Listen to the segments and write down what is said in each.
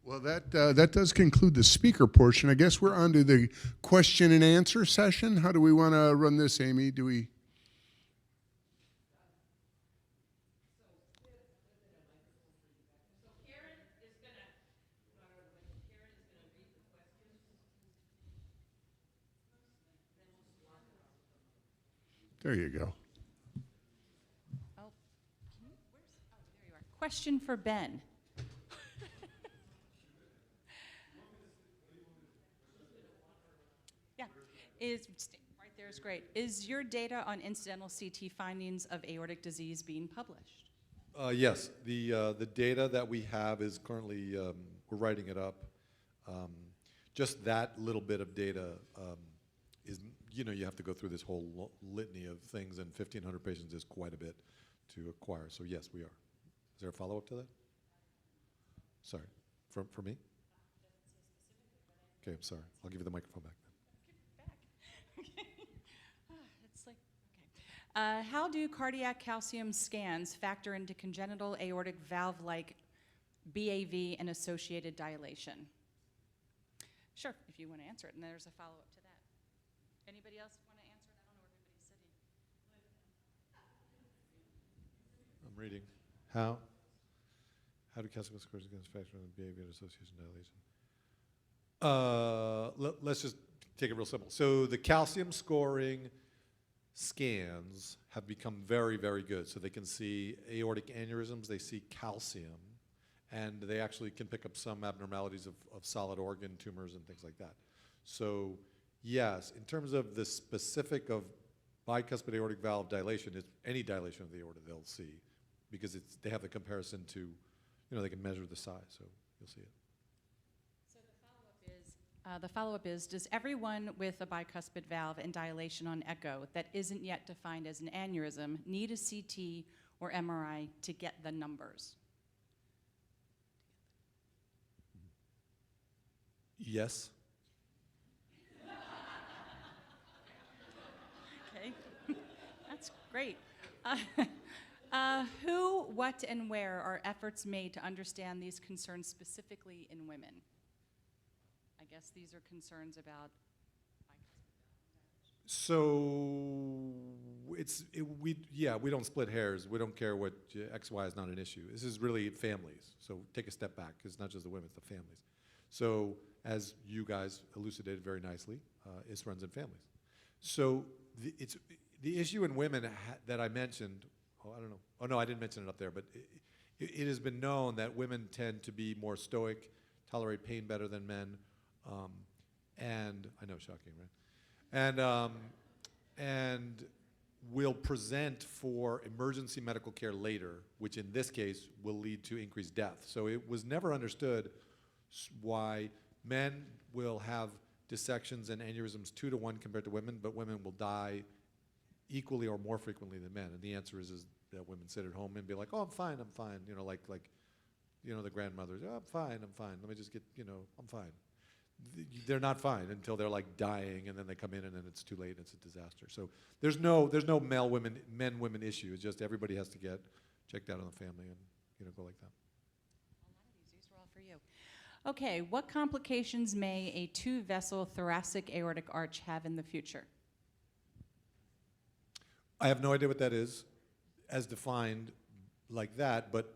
Well, that does conclude the speaker portion. I guess we're on to the question and answer session. How do we want to run this, Amy? Do we? There you go. Oh, there you are. Question for Ben. Yeah, right there is great. Is your data on incidental CT findings of aortic disease being published? Yes, the data that we have is currently, we're writing it up. Just that little bit of data is, you have to go through this whole litany of things, and 1,500 patients is quite a bit to acquire. So yes, we are. Is there a follow-up to that? Sorry, for me? Okay, I'm sorry. I'll give you the microphone back then. It's like, okay. How do cardiac calcium scans factor into congenital aortic valve-like BAV and associated dilation? Sure, if you want to answer it, and there's a follow-up to that. Anybody else want to answer it? I don't know where everybody's sitting. I'm reading. How do calcium scores against factor in the BAV and association dilation? Let's just take it real simple. So the calcium scoring scans have become very, very good. So they can see aortic aneurysms, they see calcium, and they actually can pick up some abnormalities of solid organ tumors and things like that. So yes, in terms of the specific of bicuspid aortic valve dilation, it's any dilation of the aorta they'll see, because they have the comparison to, they can measure the size, so you'll see it. So the follow-up is, does everyone with a bicuspid valve and dilation on echo that isn't yet defined as an aneurysm need a CT or MRI to get the numbers? Yes. Okay, that's great. Who, what, and where are efforts made to understand these concerns specifically in women? I guess these are concerns about. So we don't split hairs. We don't care what X, Y is not an issue. This is really families. So take a step back. It's not just the women, it's the families. So as you guys elucidated very nicely, it runs in families. So the issue in women that I mentioned, I don't know. Oh no, I didn't mention it up there, but it has been known that women tend to be more stoic, tolerate pain better than men, and I know, shocking, right? And will present for emergency medical care later, which in this case will lead to increased death. So it was never understood why men will have dissections and aneurysms 2 to 1 compared to women, but women will die equally or more frequently than men. And the answer is that women sit at home and be like, oh, I'm fine. The grandmothers, oh, I'm fine. Let me just get, I'm fine. They're not fine until they're like dying, and then they come in and then it's too late and it's a disaster. So there's no men-women issue. It's just everybody has to get checked out on the family and go like that. A lot of these were all for you. Okay, what complications may a 2-vessel thoracic aortic arch have in the future? I have no idea what that is as defined like that, but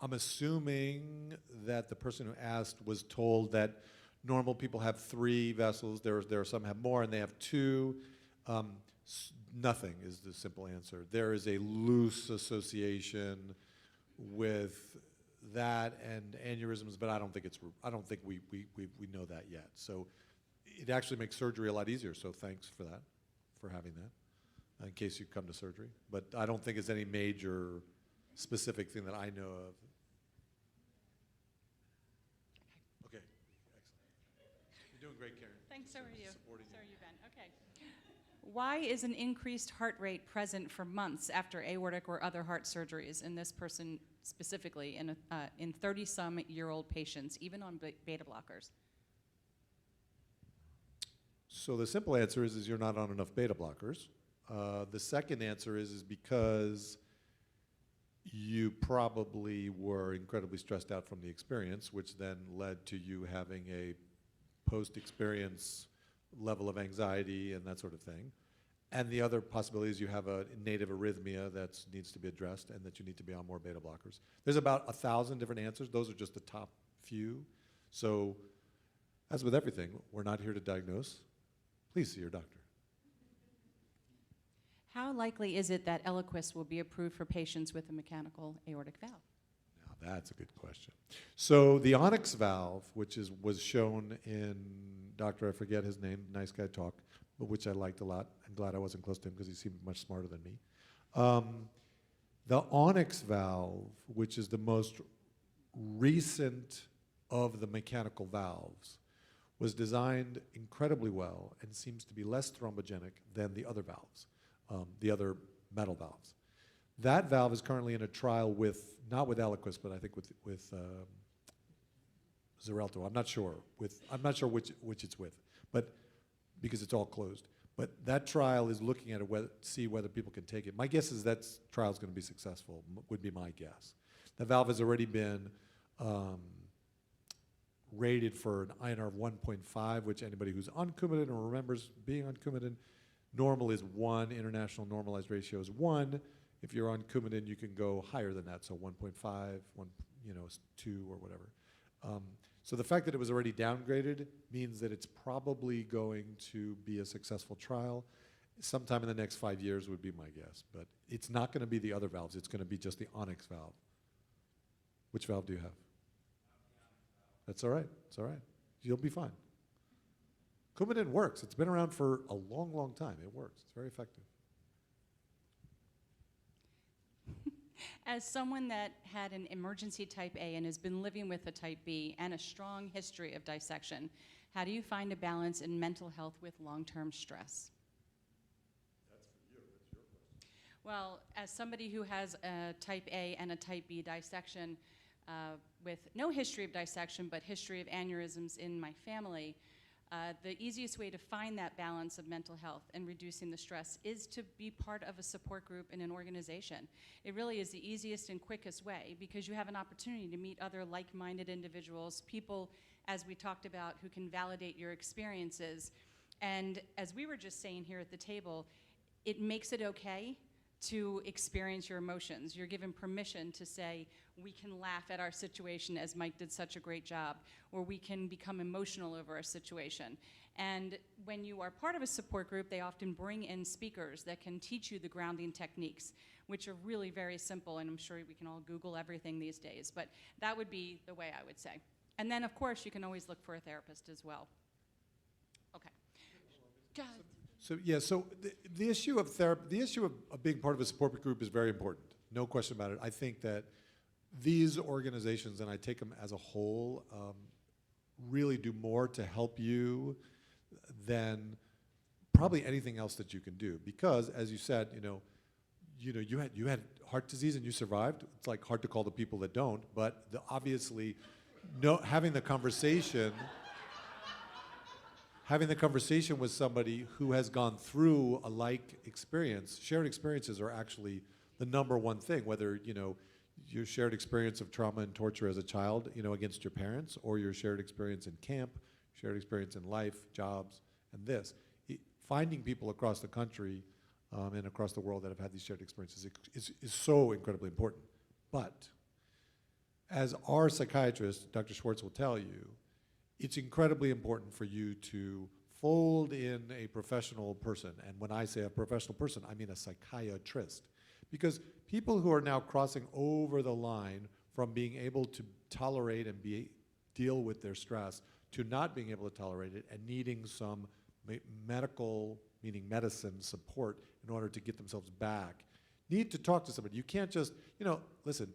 I'm assuming that the person who asked was told that normal people have 3 vessels. There are some have more, and they have 2. Nothing is the simple answer. There is a loose association with that and aneurysms, but I don't think we know that yet. So it actually makes surgery a lot easier. So thanks for that, for having that, in case you come to surgery. But I don't think it's any major specific thing that I know of. Okay, excellent. You're doing great, Karen. Thanks, so are you. Supporting So are you, Ben. Okay. Why is an increased heart rate present for months after aortic or other heart surgeries in this person specifically in 30-some-year-old patients, even on beta blockers? So the simple answer is you're not on enough beta blockers. The second answer is because you probably were incredibly stressed out from the experience, which then led to you having a post-experience level of anxiety and that sort of thing. And the other possibility is you have a native arrhythmia that needs to be addressed and that you need to be on more beta blockers. There's about 1,000 different answers. Those are just the top few. So as with everything, we're not here to diagnose. Please see your doctor. How likely is it that Eliquis will be approved for patients with a mechanical aortic valve? Now that's a good question. So the Onyx valve, which was shown in Dr. I forget his name, nice guy talk, but which I liked a lot. I'm glad I wasn't close to him because he seemed much smarter than me. The Onyx valve, which is the most recent of the mechanical valves, was designed incredibly well and seems to be less thrombogenic than the other valves, the other metal valves. That valve is currently in a trial with, not with Eliquis, but I think with Xarelto. I'm not sure which it's with, but because it's all closed. But that trial is looking at it to see whether people can take it. My guess is that trial is going to be successful, would be my guess. The valve has already been rated for an INR of 1.5, which anybody who's on Coumadin or remembers being on Coumadin, normal is 1, international normalized ratio is 1. If you're on Coumadin, you can go higher than that, so 1.5, 2 or whatever. So the fact that it was already downgraded means that it's probably going to be a successful trial. Sometime in the next 5 years would be my guess, but it's not going to be the other valves. It's going to be just the Onyx valve. Which valve do you have? That's all right. It's all right. You'll be fine. Coumadin works. It's been around for a long, long time. It works. It's very effective. As someone that had an emergency type A and has been living with a type B and a strong history of dissection, how do you find a balance in mental health with long-term stress? That's for you. That's your question. Well, as somebody who has a type A and a type B dissection, with no history of dissection but history of aneurysms in my family, the easiest way to find that balance of mental health and reducing the stress is to be part of a support group in an organization. It really is the easiest and quickest way because you have an opportunity to meet other like-minded individuals, people, as we talked about, who can validate your experiences. And as we were just saying here at the table, it makes it okay to experience your emotions. You're given permission to say, we can laugh at our situation, as Mike did such a great job, or we can become emotional over a situation. And when you are part of a support group, they often bring in speakers that can teach you the grounding techniques, which are really very simple, and I'm sure we can all Google everything these days, but that would be the way I would say. And then, of course, you can always look for a therapist as well. Okay. God. So the issue of therapy, the issue of being part of a support group is very important. No question about it. I think that these organizations, and I take them as a whole, really do more to help you than probably anything else that you can do. Because, as you said, you had heart disease and you survived. It's like hard to call the people that don't, but obviously, having the conversation with somebody who has gone through a like experience, shared experiences are actually the number one thing, whether, your shared experience of trauma and torture as a child, against your parents, or your shared experience in camp, shared experience in life, jobs, and this. Finding people across the country and across the world that have had these shared experiences is so incredibly important. But as our psychiatrist, Dr. Schwartz, will tell you, it's incredibly important for you to fold in a professional person. And when I say a professional person, I mean a psychiatrist. Because people who are now crossing over the line from being able to tolerate and deal with their stress to not being able to tolerate it and needing some medical, meaning medicine, support in order to get themselves back, need to talk to somebody. You can't just, listen,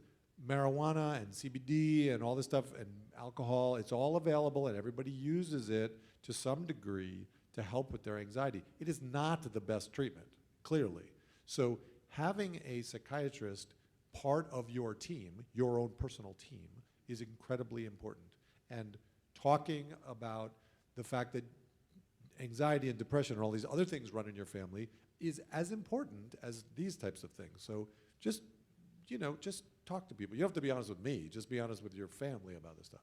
marijuana and CBD and all this stuff and alcohol, it's all available and everybody uses it to some degree to help with their anxiety. It is not the best treatment, clearly. So having a psychiatrist part of your team, your own personal team, is incredibly important. And talking about the fact that anxiety and depression and all these other things run in your family is as important as these types of things. So just talk to people. You don't have to be honest with me. Just be honest with your family about this stuff.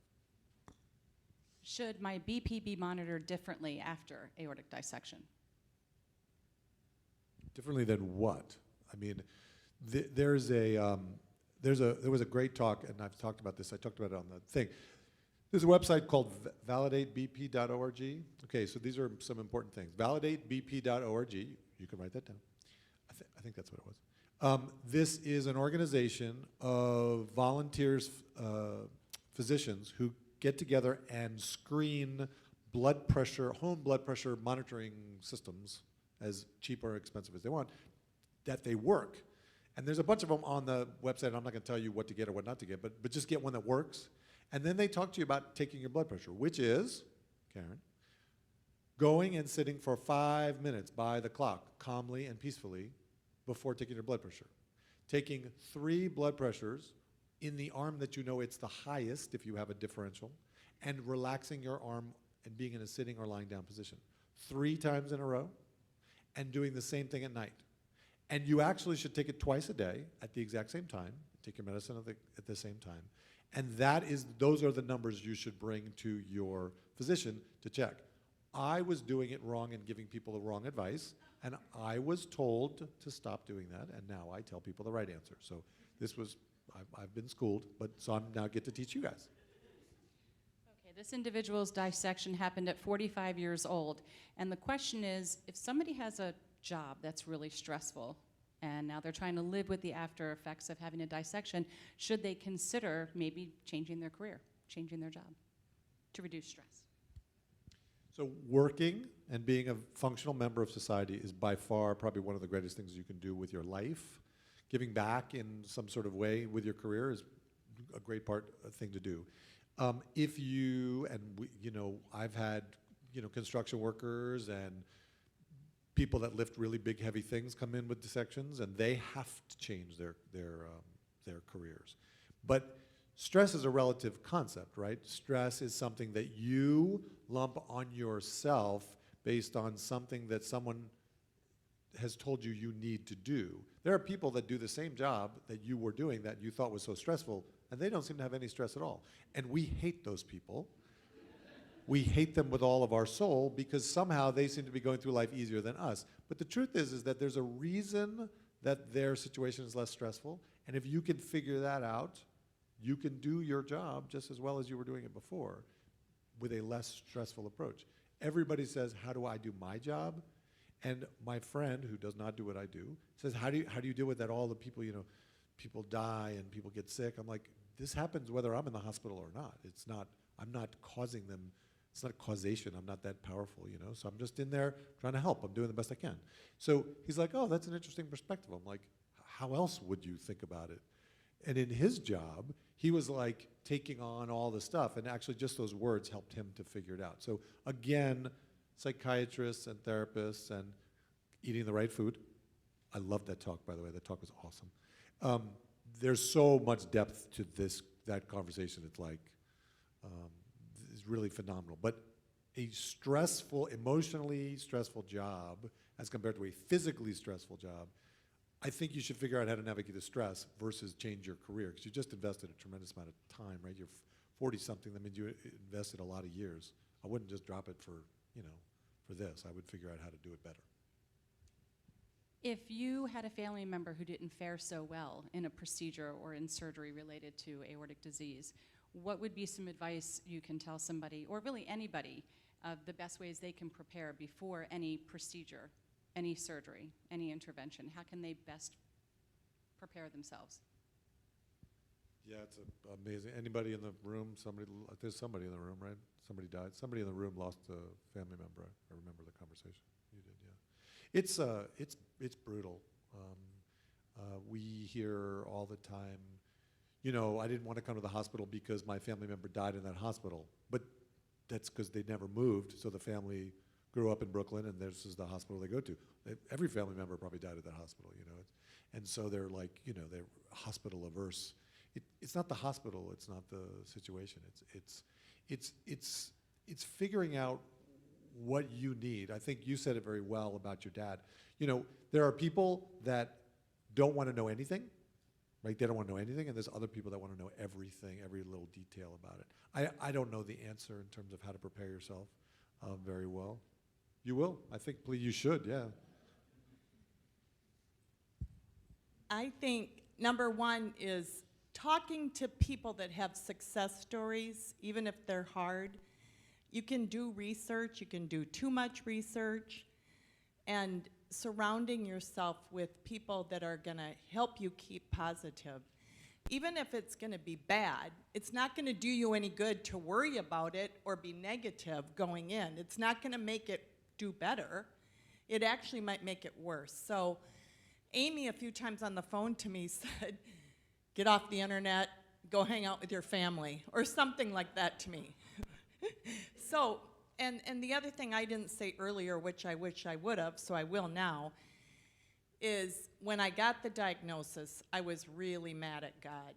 Should my BP be monitored differently after aortic dissection? Differently than what? I mean, there was a great talk, and I've talked about this. I talked about it on the thing. There's a website called validatebp.org. Okay, so these are some important things. Validatebp.org. You can write that down. I think that's what it was. This is an organization of volunteers, physicians who get together and screen blood pressure, home blood pressure monitoring systems, as cheap or expensive as they want, that they work. And there's a bunch of them on the website. I'm not going to tell you what to get or what not to get, but just get one that works. And then they talk to you about taking your blood pressure, which is, Karen, going and sitting for 5 minutes by the clock, calmly and peacefully, before taking your blood pressure. Taking 3 blood pressures in the arm that you know it's the highest if you have a differential, and relaxing your arm and being in a sitting or lying down position 3 times in a row, and doing the same thing at night. And you actually should take it twice a day at the exact same time, take your medicine at the same time. And those are the numbers you should bring to your physician to check. I was doing it wrong and giving people the wrong advice, and I was told to stop doing that, and now I tell people the right answer. So I've been schooled, so I now get to teach you guys. Okay, this individual's dissection happened at 45 years old, and the question is, if somebody has a job that's really stressful, and now they're trying to live with the after effects of having a dissection, should they consider maybe changing their career, changing their job to reduce stress? So working and being a functional member of society is by far probably one of the greatest things you can do with your life. Giving back in some sort of way with your career is a great thing to do. I've had, construction workers and people that lift really big, heavy things come in with dissections, and they have to change their careers. But stress is a relative concept, right? Stress is something that you lump on yourself based on something that someone has told you you need to do. There are people that do the same job that you were doing that you thought was so stressful, and they don't seem to have any stress at all. And we hate those people. We hate them with all of our soul because somehow they seem to be going through life easier than us. But the truth is that there's a reason that their situation is less stressful, and if you can figure that out, you can do your job just as well as you were doing it before with a less stressful approach. Everybody says, how do I do my job? And my friend, who does not do what I do, says, how do you deal with that? All the people, people die and people get sick. I'm like, this happens whether I'm in the hospital or not. I'm not causing them. It's not causation. I'm not that powerful, So I'm just in there trying to help. I'm doing the best I can. So he's like, oh, that's an interesting perspective. I'm like, how else would you think about it? And in his job, he was like taking on all the stuff, and actually just those words helped him to figure it out. So again, psychiatrists and therapists and eating the right food. I love that talk, by the way. That talk was awesome. There's so much depth to that conversation. It's like, it's really phenomenal. But a emotionally stressful job as compared to a physically stressful job, I think you should figure out how to navigate the stress versus change your career, because you just invested a tremendous amount of time, right? You're 40-something. That means you invested a lot of years. I wouldn't just drop it for this. I would figure out how to do it better. If you had a family member who didn't fare so well in a procedure or in surgery related to aortic disease, what would be some advice you can tell somebody, or really anybody, of the best ways they can prepare before any procedure, any surgery, any intervention? How can they best prepare themselves? Yeah, it's amazing. Anybody in the room? There's somebody in the room, right? Somebody died. Somebody in the room lost a family member. I remember the conversation. You did, yeah. It's brutal. We hear all the time, I didn't want to come to the hospital because my family member died in that hospital. But that's because they never moved, so the family grew up in Brooklyn, and this is the hospital they go to. Every family member probably died at that hospital, and so they're like, they're hospital averse. It's not the hospital. It's not the situation. It's figuring out what you need. I think you said it very well about your dad. There are people that don't want to know anything, right? They don't want to know anything, and there's other people that want to know everything, every little detail about it. I don't know the answer in terms of how to prepare yourself very well. You will. I think you should, yeah. I think number one is talking to people that have success stories, even if they're hard. You can do research, you can do too much research, and surrounding yourself with people that are gonna help you keep positive. Even if it's gonna be bad, it's not gonna do you any good to worry about it or be negative going in. It's not gonna make it do better. It actually might make it worse. So Amy, a few times on the phone to me, said, get off the internet, go hang out with your family, or something like that to me. So, and the other thing I didn't say earlier, which I wish I would have, so I will now, is when I got the diagnosis, I was really mad at God.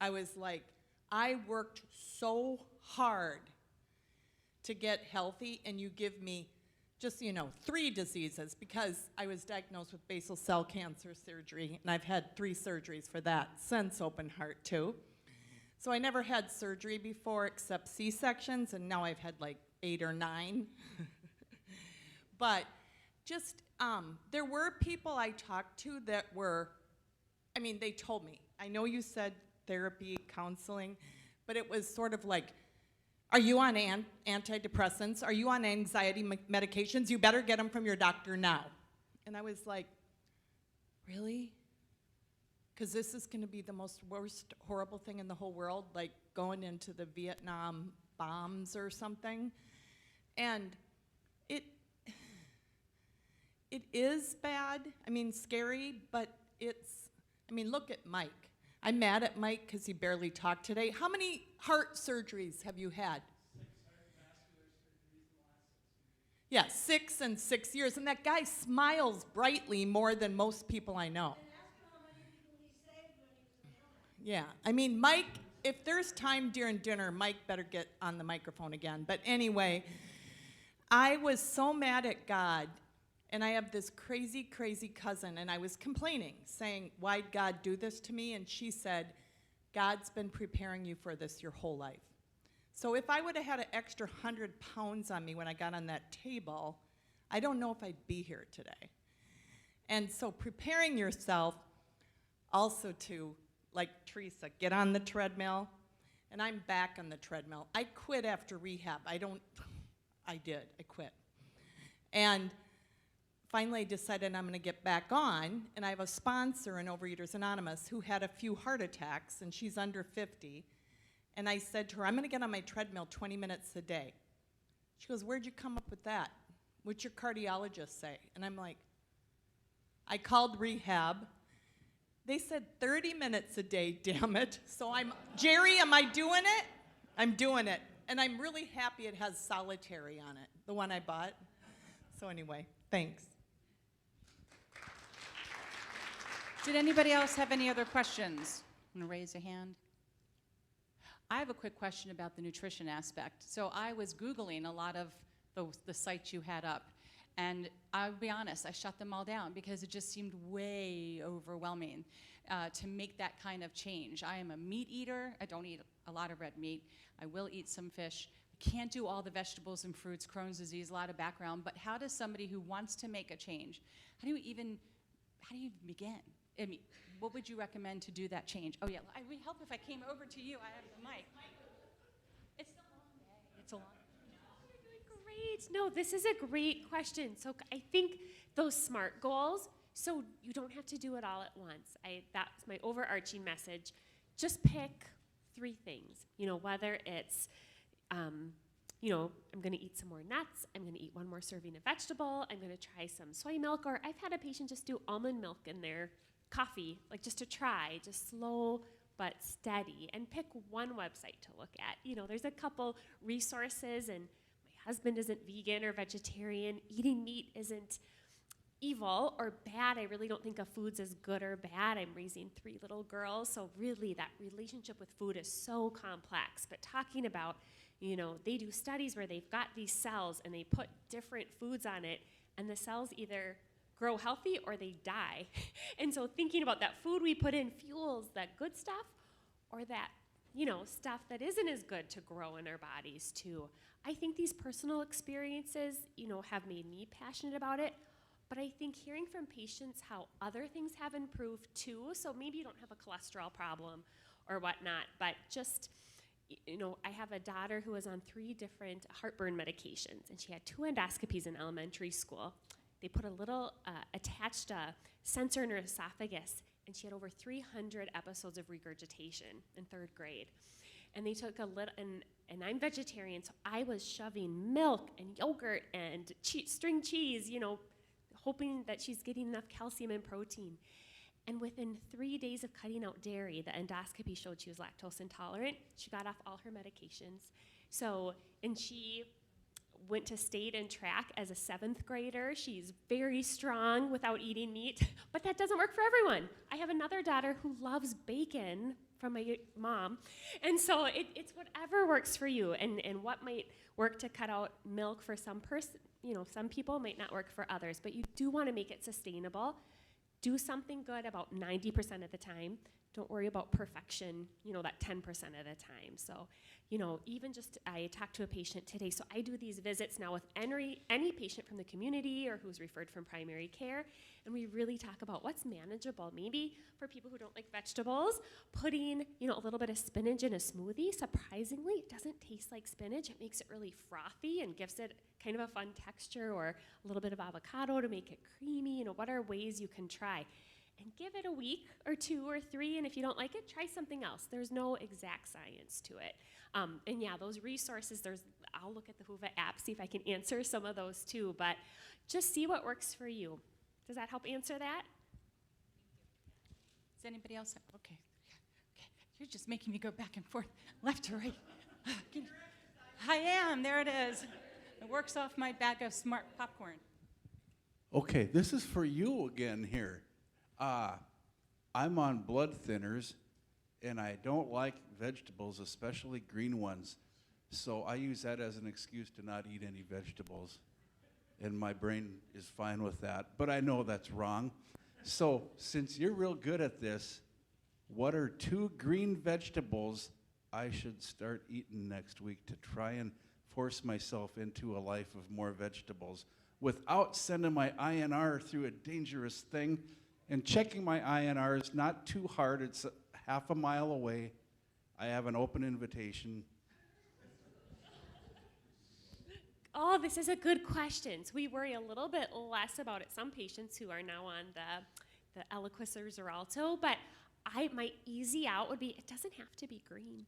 I was like, I worked so hard to get healthy, and you give me just, 3 diseases, because I was diagnosed with basal cell cancer surgery, and I've had 3 surgeries for that since open heart too. So I never had surgery before except C-sections, and now I've had like 8 or 9. But just, there were people I talked to that were, they told me, I know you said therapy, counseling, but it was sort of like, are you on antidepressants? Are you on anxiety medications? You better get them from your doctor now. And I was like, really? Because this is going to be the most worst, horrible thing in the whole world, like going into the Vietnam bombs or something. And it is bad, scary, but look at Mike. I'm mad at Mike because he barely talked today. How many heart surgeries have you had? 6 heart vascular surgeries in the last 6 years. Yeah, 6 and 6 years. And that guy smiles brightly more than most people I know. And ask him how many people he saved when he was a Yeah, mailman. Mike, if there's time during dinner, Mike better get on the microphone again. But anyway, I was so mad at God. And I have this crazy, crazy cousin, and I was complaining, saying, why'd God do this to me? And she said, God's been preparing you for this your whole life. So if I would have had an extra 100 pounds on me when I got on that table, I don't know if I'd be here today. And so preparing yourself also to, like Teresa, get on the treadmill, and I'm back on the treadmill. I quit after rehab. I quit. And finally decided I'm going to get back on, and I have a sponsor in Overeaters Anonymous who had a few heart attacks, and she's under 50. And I said to her, I'm going to get on my treadmill 20 minutes a day. She goes, where'd you come up with that? What's your cardiologist say? And I'm like, I called rehab. They said 30 minutes a day, damn it. So Jerry, am I doing it? I'm doing it. And I'm really happy it has solitary on it, the one I bought. So anyway, thanks. Did anybody else have any other questions? Want to raise a hand? I have a quick question about the nutrition aspect. So I was Googling a lot of the sites you had up, and I'll be honest, I shut them all down because it just seemed way overwhelming to make that kind of change. I am a meat eater. I don't eat a lot of red meat. I will eat some fish. I can't do all the vegetables and fruits, Crohn's disease, a lot of background, but how does somebody who wants to make a change, how do you even begin? What would you recommend to do that change? Oh yeah, it would help if I came over to you. I have the mic. It's a long day. It's a long day. You're doing great. No, this is a great question. So I think those SMART goals, so you don't have to do it all at once. That's my overarching message. Just pick 3 things. Whether it's I'm going to eat some more nuts, I'm going to eat 1 more serving of vegetable, I'm going to try some soy milk, or I've had a patient just do almond milk in their coffee, like just to try, just slow but steady, and pick 1 website to look at. There's a couple resources, and my husband isn't vegan or vegetarian. Eating meat isn't evil or bad. I really don't think of foods as good or bad. I'm raising 3 little girls, so really that relationship with food is so complex. But talking about, they do studies where they've got these cells and they put different foods on it, and the cells either grow healthy or they die. And so thinking about that food we put in fuels that good stuff or that, stuff that isn't as good to grow in our bodies too. I think these personal experiences, have made me passionate about it. But I think hearing from patients how other things have improved too, so maybe you don't have a cholesterol problem or whatnot, but just, I have a daughter who was on 3 different heartburn medications, and she had 2 endoscopies in elementary school. They put a little attached sensor in her esophagus, and she had over 300 episodes of regurgitation in 3rd grade. And they took a little, and I'm vegetarian, so I was shoving milk and yogurt and string cheese, hoping that she's getting enough calcium and protein. And within 3 days of cutting out dairy, the endoscopy showed she was lactose intolerant. She got off all her medications. And she went to state and track as a 7th grader. She's very strong without eating meat, but that doesn't work for everyone. I have another daughter who loves bacon from my mom. And so it's whatever works for you, and what might work to cut out milk for some person, some people might not work for others, but you do want to make it sustainable. Do something good about 90% of the time. Don't worry about perfection, that 10% of the time. So, even I talked to a patient today, so I do these visits now with any patient from the community or who's referred from primary care, and we really talk about what's manageable. Maybe for people who don't like vegetables, putting, a little bit of spinach in a smoothie. Surprisingly, it doesn't taste like spinach. It makes it really frothy and gives it kind of a fun texture, or a little bit of avocado to make it creamy. What are ways you can try? And give it a week or 2 or 3, and if you don't like it, try something else. There's no exact science to it. And yeah, those resources, I'll look at the HUVA app, see if I can answer some of those too, but just see what works for you. Does that help answer that? Does anybody else have? Okay. You're just making me go back and forth, left to right. I am. There it is. It works off my bag of smart popcorn. Okay, this is for you again here. I'm on blood thinners, and I don't like vegetables, especially green ones. So I use that as an excuse to not eat any vegetables. And my brain is fine with that, but I know that's wrong. So since you're real good at this, what are 2 green vegetables I should start eating next week to try and force myself into a life of more vegetables without sending my INR through a dangerous thing? And checking my INR is not too hard. It's half a mile away. I have an open invitation. Oh, this is a good question. So we worry a little bit less about it. Some patients who are now on the Eliquis or Xarelto, but my easy out would be, it doesn't have to be green.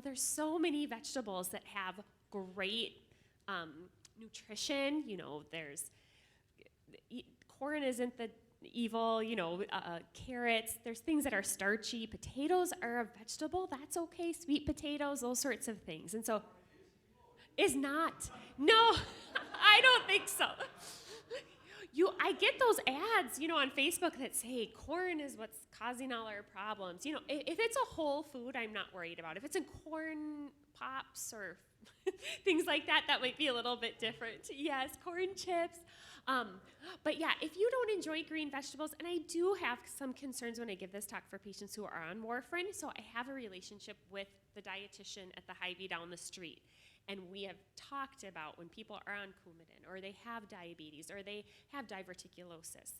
There's so many vegetables that have great nutrition. There's corn isn't the evil, carrots. There's things that are starchy. Potatoes are a vegetable. That's okay. Sweet potatoes, those sorts of things. And so, is not. No, I don't think so. I get those ads, on Facebook that say corn is what's causing all our problems. If it's a whole food, I'm not worried about. If it's in corn pops or things like that, that might be a little bit different. Yes, corn chips. But yeah, if you don't enjoy green vegetables, and I do have some concerns when I give this talk for patients who are on warfarin, so I have a relationship with the dietitian at the Hy-Vee down the street. And we have talked about when people are on Coumadin, or they have diabetes, or they have diverticulosis,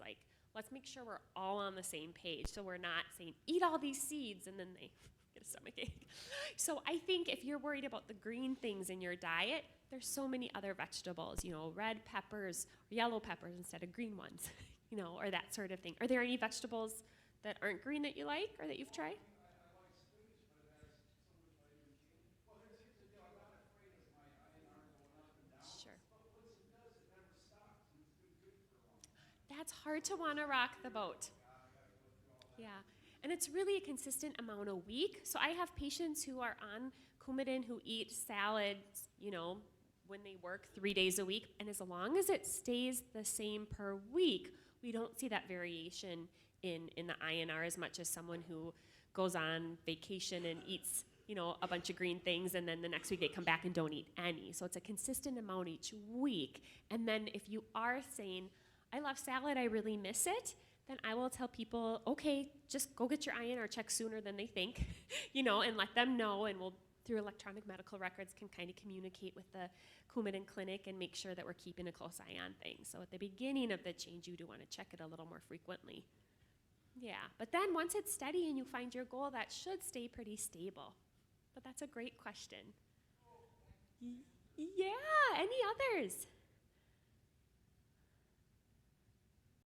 let's make sure we're all on the same page. So we're not saying, eat all these seeds, and then they get a stomachache. So I think if you're worried about the green things in your diet, there's so many other vegetables, red peppers, or yellow peppers instead of green ones, or that sort of thing. Are there any vegetables that aren't green that you like, or that you've tried? That's hard to want to rock the boat. Yeah, and it's really a consistent amount a week. So I have patients who are on Coumadin who eat salads, when they work 3 days a week. And as long as it stays the same per week, we don't see that variation in the INR as much as someone who goes on vacation and eats, a bunch of green things, and then the next week they come back and don't eat any. So it's a consistent amount each week. And then if you are saying, I love salad, I really miss it, then I will tell people, okay, just go get your INR check sooner than they think, and let them know, and we'll, through electronic medical records, can kind of communicate with the Coumadin clinic and make sure that we're keeping a close eye on things. So at the beginning of the change, you do want to check it a little more frequently. Yeah, but then once it's steady and you find your goal, that should stay pretty stable. But that's a great question. Yeah, any others?